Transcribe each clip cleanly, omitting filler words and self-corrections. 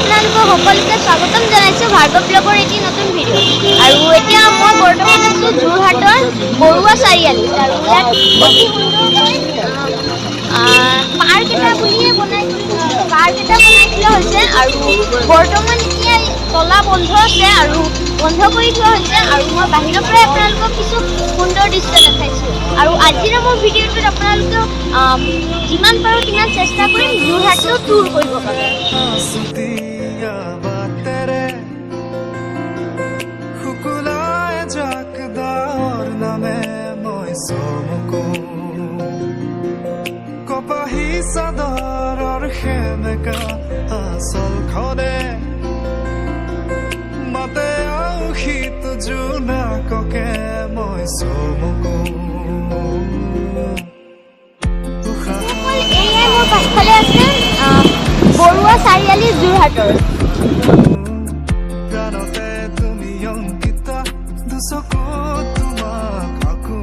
আপোনালোকক সকলোকে স্বাগতম জনাইছোঁ ভাৰ্গৱ ব্লগৰ এটি নতুন ভিডিঅ'। আৰু এতিয়া মই বৰ্তমান আছোঁ যোৰহাটৰ বৰুৱা চাৰিআলিত। আৰু ইয়াত অতি সুন্দৰকৈ পাৰ্ক এটা বুলিয়ে বনাই হৈছে। আৰু বৰ্তমান এতিয়া তলা বন্ধ আছে আৰু বন্ধ কৰি থোৱা হৈছে। আৰু মই বাহিৰৰ পৰাই আপোনালোকক কিছু সুন্দৰ দৃশ্য দেখাইছোঁ। আৰু আজিৰ মোৰ ভিডিঅ'টোত আপোনালোকেও যিমান পাৰোঁ সিমান চেষ্টা কৰিম যোৰহাটটো টুৰ কৰিব পাৰে। কপাহী চাদৰৰ সেমেকা আচলখনে মাতে আউশীত জোনাককে মই চমকো। এয়াই মোৰ পাছফালে আছে বৰুৱা চাৰিআলি যোৰহাটৰ। গানতে তুমি অংকিতা দুচকু তোমাক আকো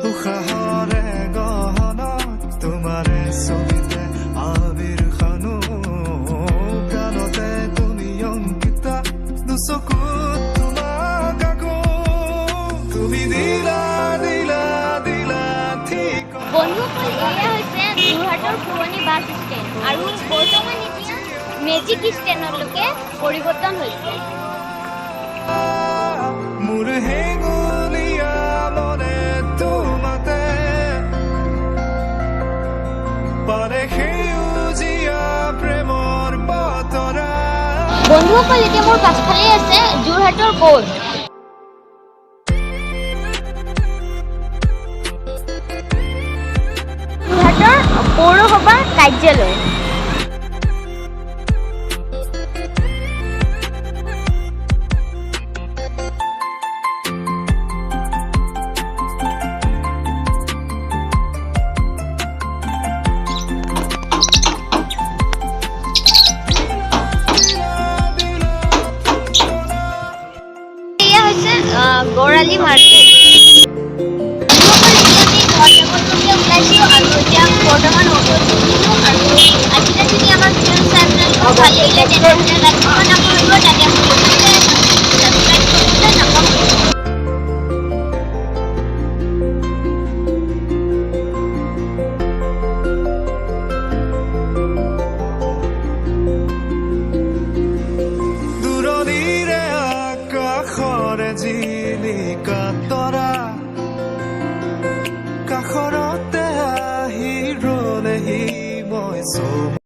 উশাহৰে গহনত তোমাৰে ছবিতে আবিৰ খানো। গানতে তুমি অংকিতা দুচকু তোমাক আকো তুমি দিলা দিলা দিলা ঠিক। বন্ধুসকল, এয়া হৈছে যোৰহাটৰ পুৰণি বাছ ষ্টেণ্ড আৰু বৰ্তমান এতিয়া মেজিক ষ্টেণ্ডলৈকে পৰিৱৰ্তন হৈছে। মোৰ হেঙুলীয়া মনে তোমাতে পাৰে সেউজীয়া প্ৰেমৰ বতৰা। বন্ধুসকল, এতিয়া মোৰ পাছফালে আছে যোৰহাটৰ বৰ্ড। যোৰহাটৰ পৌৰসভাৰ কাৰ্যালয়। এয়া হৈছে গড়আলি মাৰ্কেট।